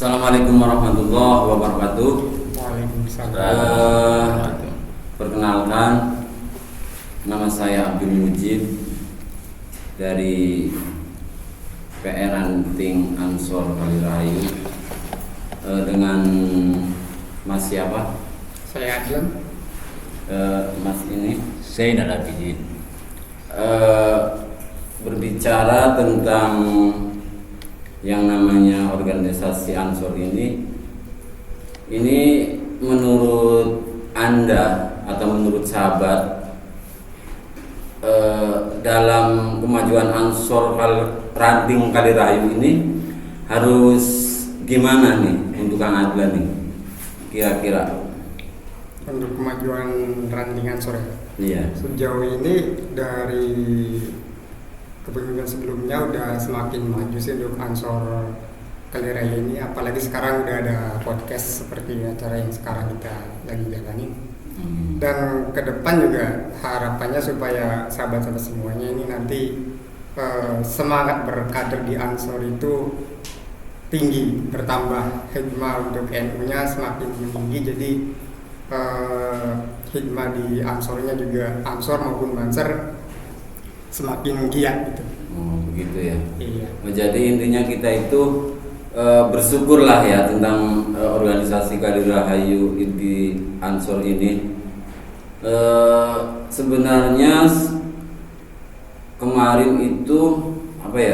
Assalamualaikum warahmatullahi wabarakatuh. Waalaikumsalam. Perkenalkan, nama saya Abdul Mujib dari PR Ranting Ansor Kalirayu. Dengan Mas siapa? Saya Adlan. Mas ini Saya Nalabidin. Berbicara tentang yang namanya organisasi Ansor ini menurut Anda atau menurut sahabat dalam kemajuan Ansor Ranting Kalirayu ini harus gimana nih untuk Kang Adlan nih kira-kira Untuk kemajuan Ranting Ansor ya. iya. Sejauh ini dari kepemimpinan sebelumnya udah semakin maju sih untuk Ansor Kalirayu ini, apalagi sekarang udah ada podcast seperti acara yang sekarang kita lagi jalani. Dan ke depan juga harapannya supaya sahabat-sahabat semuanya ini nanti semangat berkader di Ansor itu tinggi, bertambah, hikmah untuk NU-nya semakin tinggi, jadi hikmah di Ansornya juga, Ansor maupun Banser semakin giat gitu. Oh, begitu ya. Iya. Jadi intinya kita itu bersyukurlah ya tentang organisasi Kalirayu di Ansor ini. Sebenarnya kemarin itu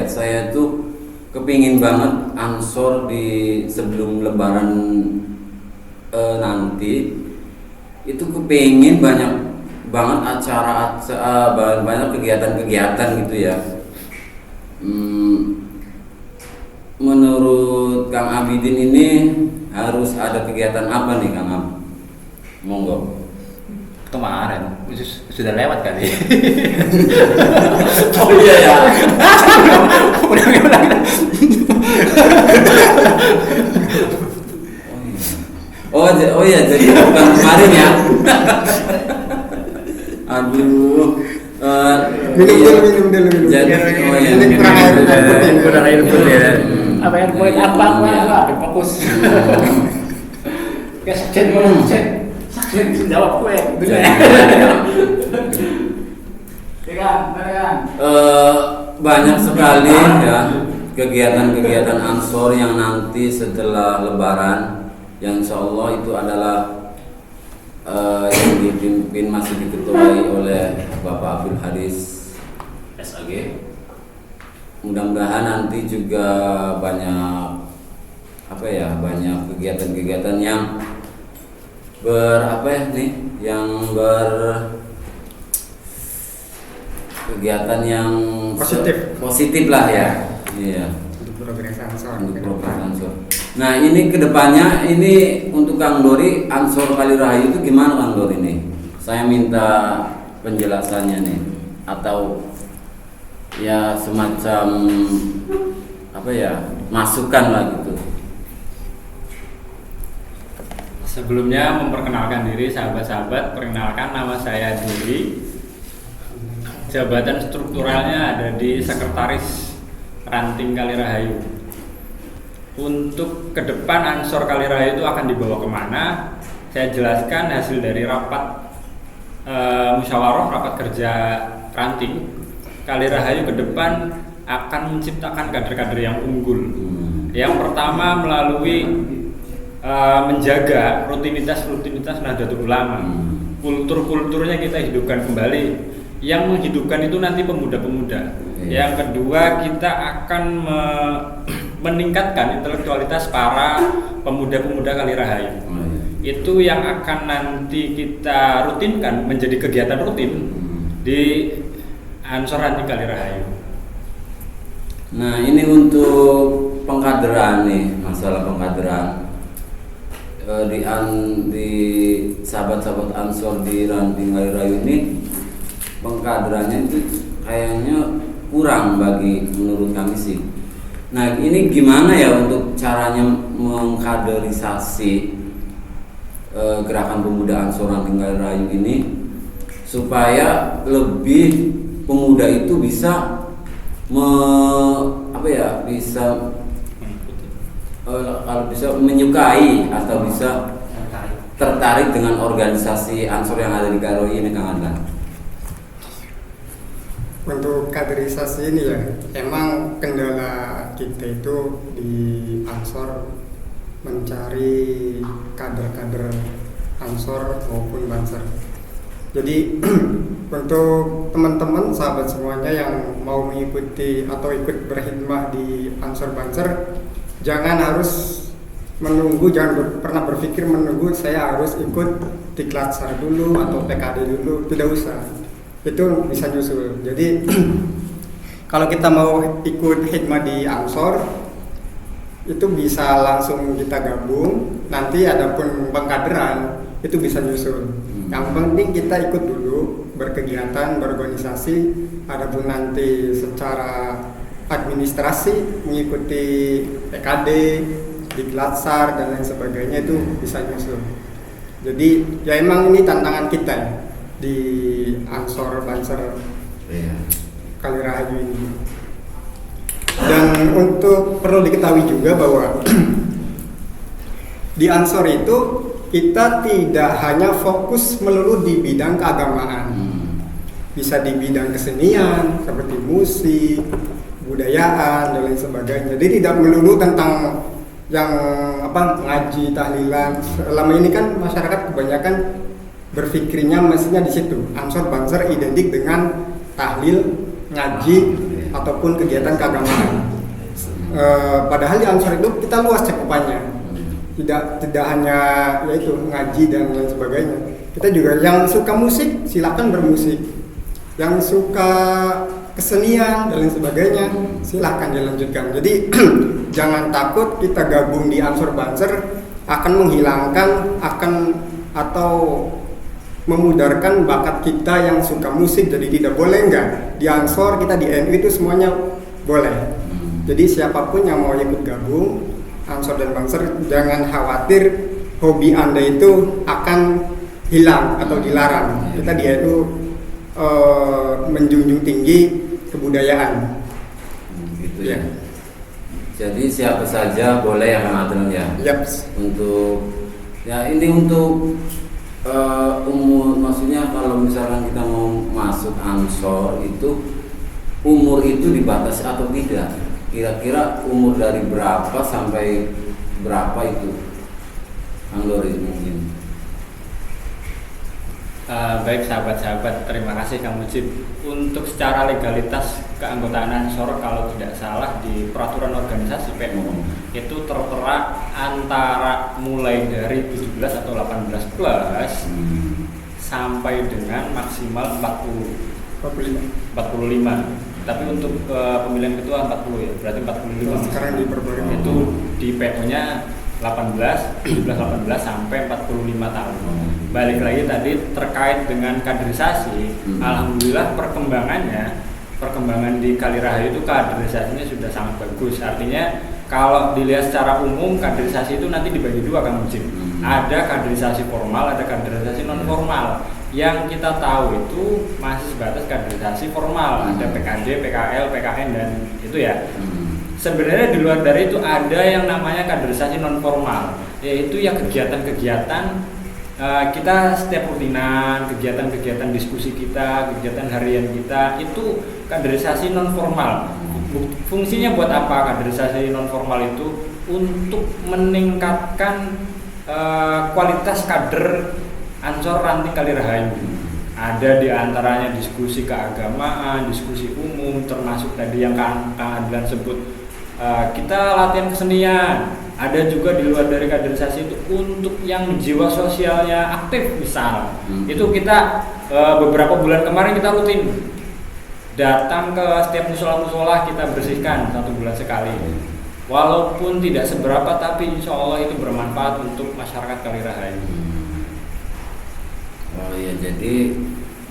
saya tuh kepingin banget Ansor di sebelum Lebaran nanti itu kepingin banyak banget banyak kegiatan-kegiatan gitu ya. Menurut Kang Abidin ini harus ada kegiatan apa nih Kang Ab? Monggo. Kemarin sudah lewat kali. Oh iya ya. Oh iya, jadi bukan kemarin ya. Aduh. Minum dulu. Jadi Ini kurang air putih. Kurang air putih ya. Apa yang buat apa? Fokus. Sekjen jawab gue. Banyak sekali ya kegiatan-kegiatan Ansor yang nanti setelah Lebaran, yang insya Allah itu adalah yang dipimpin masih diketuai oleh Bapak Abdul Hadis SAG. Mudah-mudahan nanti juga banyak kegiatan-kegiatan yang kegiatan yang positif lah ya. Iya. Untuk progres Ansor. Nah ini kedepannya ini untuk Kang Dori Ansor Kalirayu itu gimana Kang Dori ini? Saya minta penjelasannya nih, atau ya semacam masukan lah gitu. Sebelumnya memperkenalkan diri sahabat-sahabat, perkenalkan nama saya Duri. Jabatan strukturalnya ada di Sekretaris Ranting Kalirayu. Untuk ke depan Ansor Kalirayu itu akan dibawa kemana? Saya jelaskan hasil dari rapat musyawarah, rapat kerja Ranting Kalirayu ke depan akan menciptakan kader-kader yang unggul. Yang pertama melalui menjaga rutinitas Nahdlatul Ulama. Kulturnya kita hidupkan kembali. Yang menghidupkan itu nanti pemuda-pemuda. Yang kedua, kita akan meningkatkan intelektualitas para pemuda-pemuda Kalirayu. Itu yang akan nanti kita rutinkan menjadi kegiatan rutin di Ansor Ranting Kalirayu. Nah ini untuk pengkaderan nih, masalah pengkaderan di sahabat-sahabat Ansor di Ranting Kalirayu ini, pengkaderannya itu kayaknya kurang menurut kami sih. Nah ini gimana ya untuk caranya mengkaderisasi gerakan pemuda Ansor Ranting Kalirayu ini supaya lebih pemuda itu bisa bisa kalau bisa menyukai atau bisa tertarik dengan organisasi Ansor yang ada di KRI ini, Kang Adnan? Untuk kaderisasi ini ya, emang kendala kita itu di Ansor mencari kader-kader Ansor maupun Banser. Jadi untuk teman-teman sahabat semuanya yang mau mengikuti atau ikut berkhidmah di Ansor Banser, jangan harus menunggu, jangan pernah berpikir menunggu saya harus ikut Diklatsar dulu atau PKD dulu, tidak usah. Itu bisa nyusul. Jadi kalau kita mau ikut khidmah di Ansor itu bisa langsung kita gabung. Nanti adapun pengkaderan itu bisa nyusul. Yang penting kita ikut dulu berkegiatan, berorganisasi. Adapun nanti secara administrasi mengikuti PKD, Diklatsar dan lain sebagainya itu bisa nyusul. Jadi ya emang ini tantangan kita ya, di Ansor Banser Kalirahayu ini. Dan untuk perlu diketahui juga bahwa di Ansor itu kita tidak hanya fokus melulu di bidang keagamaan, bisa di bidang kesenian seperti musik, budayaan dan lain sebagainya. Jadi tidak melulu tentang yang ngaji, tahlilan. Selama ini kan masyarakat kebanyakan berpikirnya mestinya di situ. Ansor Banser identik dengan tahlil, ngaji ataupun kegiatan keagamaan. Padahal di Ansor itu kita luas cakupannya. Tidak hanya yaitu ngaji dan lain sebagainya. Kita juga yang suka musik silakan bermusik. Yang suka kesenian dan lain sebagainya silakan dilanjutkan. Jadi jangan takut kita gabung di Ansor Banser akan menghilangkan atau memudarkan bakat kita yang suka musik. Jadi tidak boleh, enggak. Di Ansor kita di NU itu semuanya boleh. Jadi siapapun yang mau ikut gabung Ansor dan Banser, jangan khawatir hobi Anda itu akan hilang atau dilarang. Kita di NU menjunjung tinggi kebudayaan. Gitu ya. Jadi siapa saja boleh ya, Kang Adnan ya. Untuk ya ini untuk umur, maksudnya kalau misalkan kita mau masuk Ansor itu umur itu dibatasi atau tidak? Kira-kira umur dari berapa sampai berapa itu, Kang Lori mungkin? Baik sahabat-sahabat, terima kasih Kang Mujib. Untuk secara legalitas keanggotaan Ansor kalau tidak salah di peraturan organisasi PNU itu tertera antara mulai dari 17 atau 18 plus sampai dengan maksimal 45. Tapi untuk pemilihan ketua 40 ya, berarti 45. Sekarang diperbarui. Itu di PO-nya 18 sampai 45 tahun. Balik lagi tadi terkait dengan kaderisasi, alhamdulillah perkembangan di Kalirahayu itu kaderisasinya sudah sangat bagus. Artinya kalau dilihat secara umum kaderisasi itu nanti dibagi dua, Kang Mujib. Ada kaderisasi formal, ada kaderisasi non formal. Yang kita tahu itu masih sebatas kaderisasi formal, ada PKD, PKL, PKN dan itu ya. Sebenarnya di luar dari itu ada yang namanya kaderisasi non formal, yaitu ya kegiatan-kegiatan kita setiap rutinan, kegiatan-kegiatan diskusi kita, kegiatan harian kita itu kaderisasi non formal. Fungsinya buat apa kaderisasi non formal itu? Untuk meningkatkan kualitas kader Ansor Ranting Kalirahayu. Ada di antaranya diskusi keagamaan, diskusi umum, termasuk tadi yang Kang Adnan sebut kita latihan kesenian. Ada juga di luar dari kaderisasi itu untuk yang jiwa sosialnya aktif misal. Itu kita beberapa bulan kemarin kita rutin datang ke setiap musola-musola kita bersihkan 1 bulan sekali. Walaupun tidak seberapa tapi insya Allah itu bermanfaat untuk masyarakat Kalirahayu. Oh ya, jadi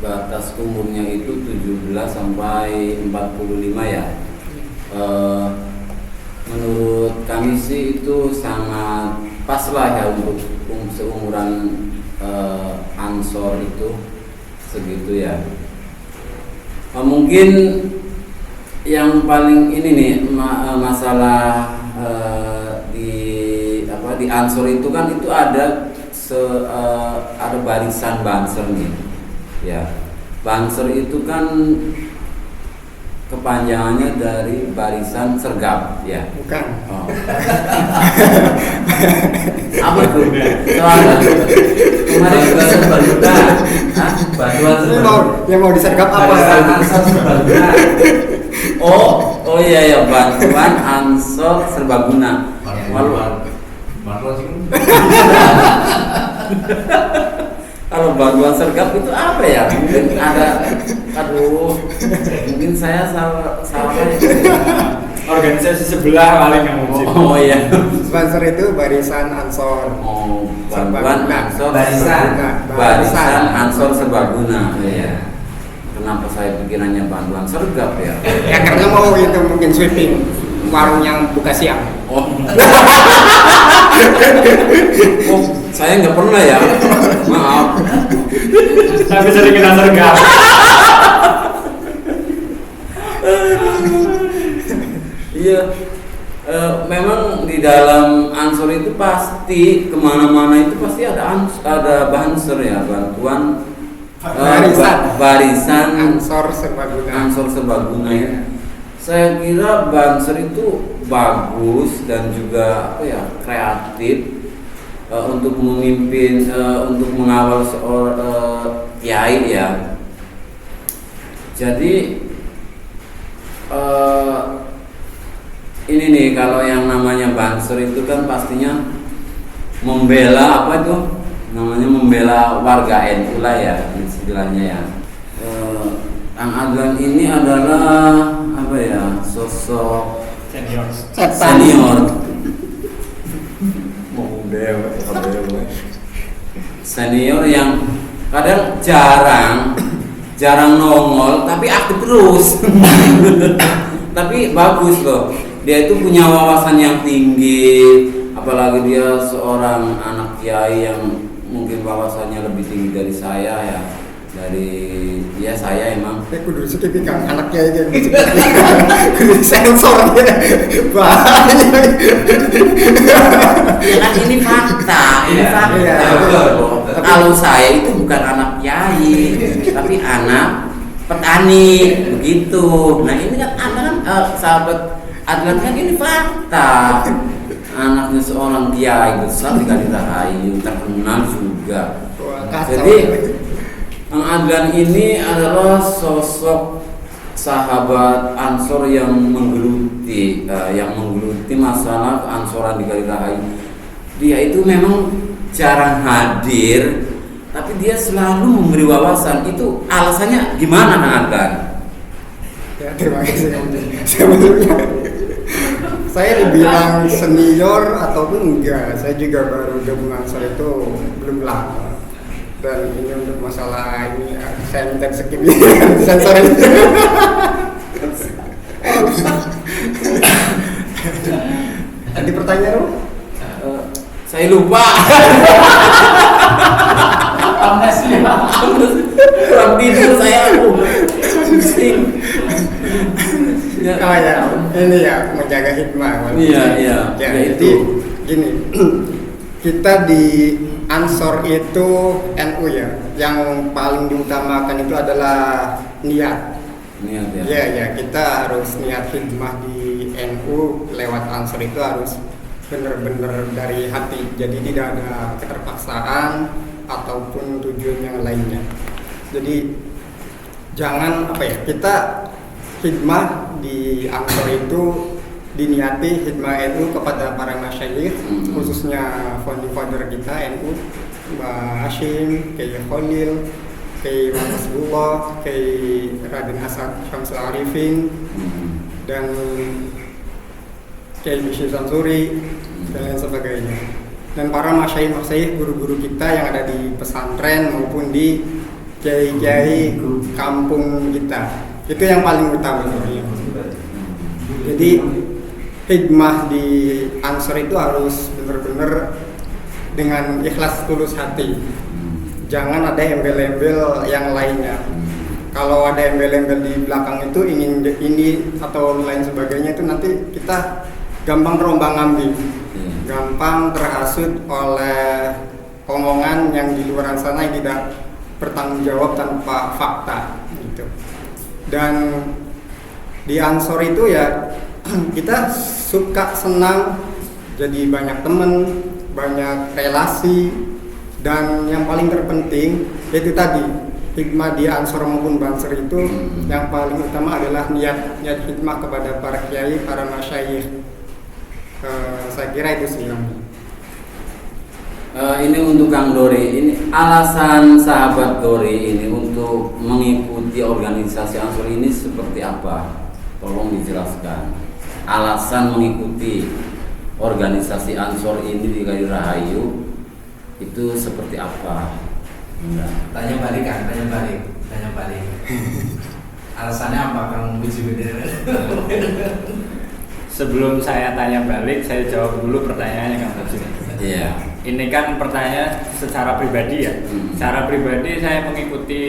batas umurnya itu 17 sampai 45 ya. Menurut kami sih itu sangat pas lah ya untuk seumuran Ansor itu segitu ya. Mungkin yang paling ini nih masalah di di Ansor itu kan itu ada ada barisan Banser nih. Ya. Banser itu kan kepanjangannya dari barisan sergap, ya. Bukan. Oh. Apa tuh? Soalnya kemarin juga Serbaguna. Bantuan Serbaguna. Yang mau disergap apa? Barisan Ansor Serbaguna. Oh iya ya, bantuan Ansor Serbaguna. Kalau bantuan sergap itu apa ya? Mungkin ada, mungkin saya salah Organisasi sebelah paling yang mungkin. Oh iya. Sponsor itu barisan Ansor. Oh, bantuan Ansor Barisan Ansor Serbaguna. Iya. Kenapa saya pikirannya bantuan sergap ya? Ya karena mau itu mungkin sweeping warung yang buka siang. Oh. Oh, saya nggak pernah ya. Maaf. Tapi sering kena sergap. Iya. Memang di dalam Ansor itu pasti kemana-mana itu pasti ada Banser ya, bantuan barisan Ansor Serbaguna. Ansor Serbaguna ya. Saya kira Banser itu bagus dan juga apa ya, kreatif untuk memimpin, untuk mengawal seorang kiai ya. Jadi ini nih, kalau yang namanya Banser itu kan pastinya membela apa itu namanya, membela warga NU lah ya istilahnya ya. Kang Adlan ini adalah apa ya, sosok senior. Senior yang kadang jarang nongol tapi aktif terus. Tapi bagus loh, dia itu punya wawasan yang tinggi, apalagi dia seorang anak kiai yang mungkin wawasannya lebih tinggi dari saya ya. Saya emang Kudu signifikan anaknya itu kudu sensor bahaya. Ya kan ini fakta, Iya. Kalau saya itu bukan anak kiai, tapi anak petani begitu. Nah ini kan sahabat Adlan kan ini fakta. Anaknya seorang kiai besar di Kalirahayu, terkenal juga. Jadi Kang Adlan ini adalah sosok sahabat Ansor yang menggeluti masalah keansoran di Kalirahayu. Dia itu memang jarang hadir, tapi dia selalu memberi wawasan. Itu alasannya gimana, Kang Adlan? Ya, terima kasih. Sebetulnya saya dibilang senior ataupun enggak, saya juga baru gabung Ansor itu belum lama. Dan ini untuk masalah ini saya minta skip sensor ini. Tadi pertanyaan lu? Saya lupa. Amnesia. Kurang tidur saya. Pusing. Oh ya, ini ya menjaga hikmah. Iya. Ya, jadi gini, kita di Ansor itu NU ya, yang paling diutamakan itu adalah niat. Niat ya. Ya, kita harus niat hikmah di NU lewat Ansor itu harus benar-benar dari hati. Jadi tidak ada keterpaksaan ataupun tujuan yang lainnya. Jadi jangan kita hikmah di Ansor itu diniati hikmah NU kepada para masyayikh, khususnya founding father kita NU, Mbak Hashim, Kiai Khalil, Kiai Hasbullah, Kiai Raden Asad Syamsul Arifin, dan Kiai Bishir Sansuri dan lain sebagainya. Dan para masyayikh guru-guru kita yang ada di pesantren maupun di kiai-kiai kampung kita, itu yang paling utama sebenarnya. Jadi hikmah di Ansor itu harus benar-benar dengan ikhlas tulus hati. Jangan ada embel-embel yang lainnya. Kalau ada embel-embel di belakang itu ingin ini atau lain sebagainya, itu nanti kita gampang terombang ambing. gampang terhasut oleh omongan yang di luar sana yang tidak bertanggung jawab tanpa fakta gitu. Dan di Ansor itu ya kita suka senang, jadi banyak teman, banyak relasi, dan yang paling terpenting yaitu tadi hikmah di Ansor maupun Banser itu yang paling utama adalah niat hikmah kepada para kiai, para masyayikh. Saya kira itu sih. Ini untuk Kang Dori, ini alasan sahabat Dori ini untuk mengikuti organisasi Ansor ini seperti apa? Tolong dijelaskan. Alasan mengikuti organisasi Ansor ini di Kali Rahayu itu seperti apa? Tanya balik. Alasannya apa Kang Muji? Sebelum saya tanya balik, saya jawab dulu pertanyaannya Kang Muji. Iya. Ini kan pertanyaan secara pribadi ya. Secara pribadi saya mengikuti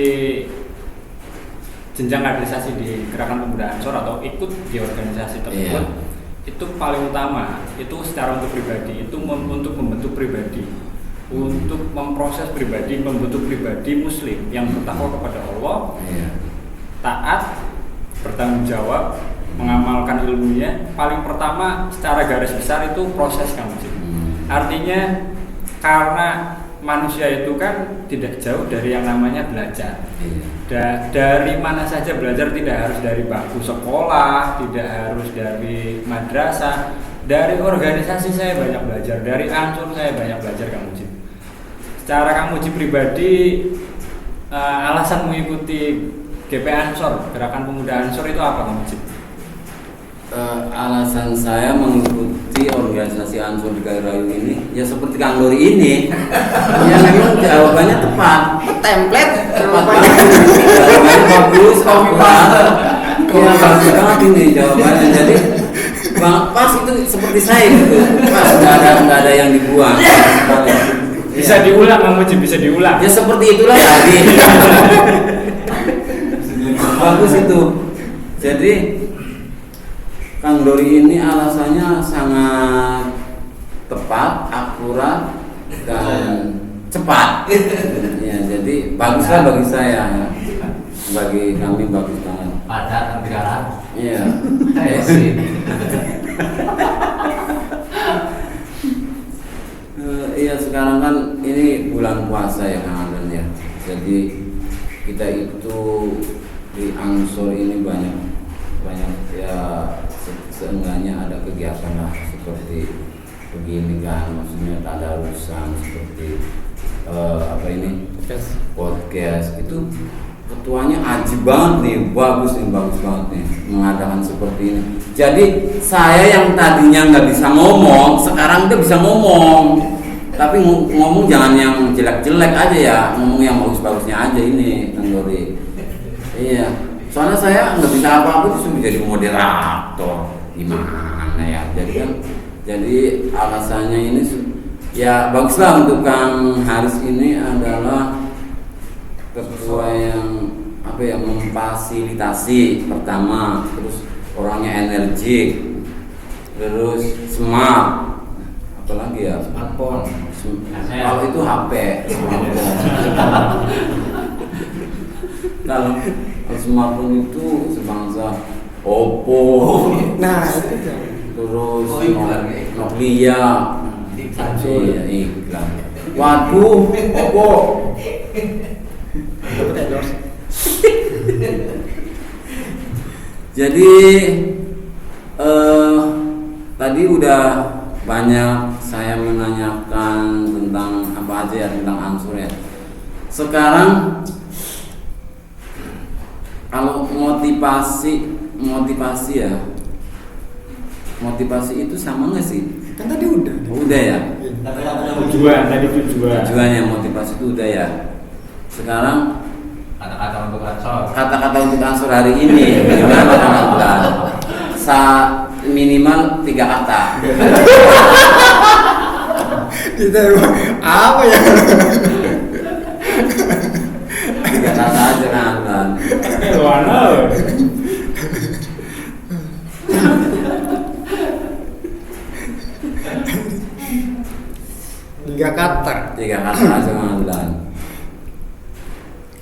jenjang kaderisasi di Gerakan Pemuda Ansor atau ikut di organisasi tersebut. Itu paling utama, itu secara untuk pribadi, itu untuk membentuk pribadi, untuk memproses pribadi, membentuk pribadi muslim yang bertakwa kepada Allah, taat, bertanggung jawab, mengamalkan ilmunya. Paling pertama secara garis besar itu proses Kang Muji. Artinya karena manusia itu kan tidak jauh dari yang namanya belajar. Dari mana saja belajar, tidak harus dari bangku sekolah, tidak harus dari madrasah. Dari organisasi saya banyak belajar, dari Ansor saya banyak belajar Kang Muji. Secara Kang Muji pribadi, alasan mengikuti GP Ansor, Gerakan Pemuda Ansor itu apa Kang Muji? Alasan saya mengikuti organisasi Ansor di Kali Rahayu ini ya seperti Kang Dori ini. Ya memang jawabannya tepat. Template Jawabannya bagus, akurat. Ya bagus banget ini jawabannya. Jadi pas itu seperti saya gitu. Pas nggak ada yang dibuang. Bisa diulang Kang Muji, bisa diulang. Ya seperti itulah tadi. Bagus itu. Jadi Kang Dori ini alasannya sangat tepat, akurat, dan cepat. Ya, jadi baguslah bagi saya, ya. Bagi kami bagus banget. Padat tapi kalah. Iya. Iya sekarang kan ini bulan puasa ya Kang Adan ya. Jadi kita itu di Ansor ini banyak ya, seenggaknya ada kegiatan lah seperti begini kan, maksudnya tadarusan seperti podcast itu ketuanya ajib banget nih, bagus banget nih mengadakan seperti ini. Jadi saya yang tadinya nggak bisa ngomong sekarang udah bisa ngomong, tapi ngomong jangan yang jelek-jelek aja ya, ngomong yang bagus-bagusnya aja ini Kang Dori. Iya, soalnya saya nggak bisa apa-apa itu jadi moderator gimana ya, jadi alasannya ini ya baguslah untuk Kang Haris ini adalah ketua yang memfasilitasi pertama, terus orangnya energik, terus smart, apalagi ya Smartphone. kalau itu HP kalau smartphone itu sebangsa Oppo, Nah itu kan. terus iklan ya? Nokia, Iklan. iklan. Waduh, Oppo. Dapat endorse. Jadi tadi udah banyak saya menanyakan tentang apa aja ya, tentang Ansor ya. Sekarang kalau motivasi itu sama nggak sih? Kan tadi udah. Udah ya. Tujuannya motivasi itu udah ya. Sekarang Kata-kata untuk Ansor. kata-kata untuk Ansor hari ini gimana teman-teman? Minimal 3 kata. Kita apa ya? 3 kata aja kan. 3 kata. 3 kata aja Kang.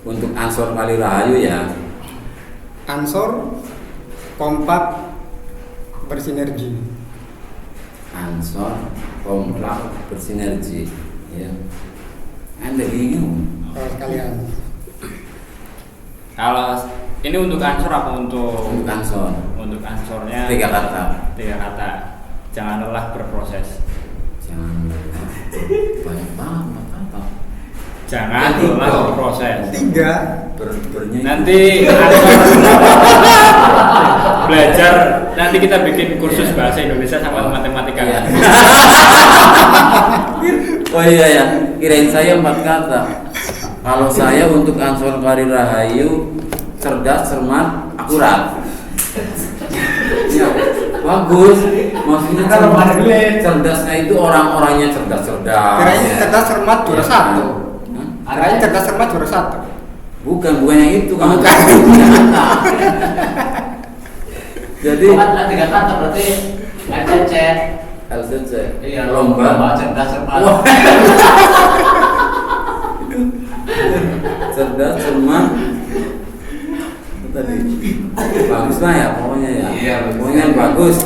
Untuk Ansor Kali Rahayu ya. Ansor kompak bersinergi. Ansor kompak bersinergi. Ya. Anda bingung. Sekalian. Kalau ini untuk ansor apa untuk Untuk Ansor. Untuk ansornya 3 kata. 3 kata. Jangan lelah berproses. Jangan banyak banget kata. Jangan Tiga. lelah berproses. 3. Bernyanyi. Nanti ansor belajar. Nanti kita bikin kursus bahasa Indonesia sama matematika. Iya. Oh iya ya, kirain saya 4 kata. Kalau saya untuk Ansor Kali Rahayu cerdas, cermat, akurat. Ya, bagus. Maksudnya Kalau cerdasnya itu orang-orangnya cerdas-cerdas. Kirain cerdas cermat juara 1. Hah? Kirain cerdas cermat juara 1. Bukan yang itu kamu Bukan. kata. Jadi Bukan 3 kata berarti LCC. LCC Iya, lomba cerdas cermat. Wah. Cerdas, cermat. Itu tadi bagus lah ya pokoknya ya. Iya, bagus. Pokoknya bagus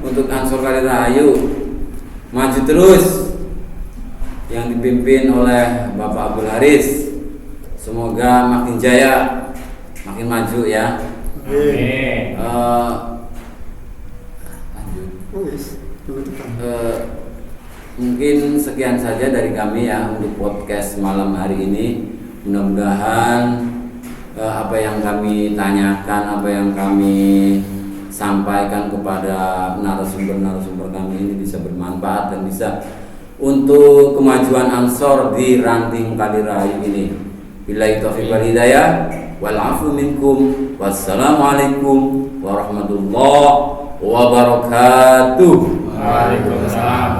untuk Ansor Kali Rahayu. Maju terus yang dipimpin oleh Bapak Abdul Haris. Semoga makin jaya, makin maju ya. Amin. Lanjut. Wis, penutupan. Mungkin sekian saja dari kami ya untuk podcast malam hari ini. Mudah-mudahan apa yang kami tanyakan, apa yang kami sampaikan kepada narasumber-narasumber kami ini bisa bermanfaat dan bisa untuk kemajuan Ansor di Ranting Kali Rahayu ini. Billahi taufiq wal hidayah wal afu minkum. Wassalamualaikum warahmatullahi wabarakatuh. Waalaikumsalam.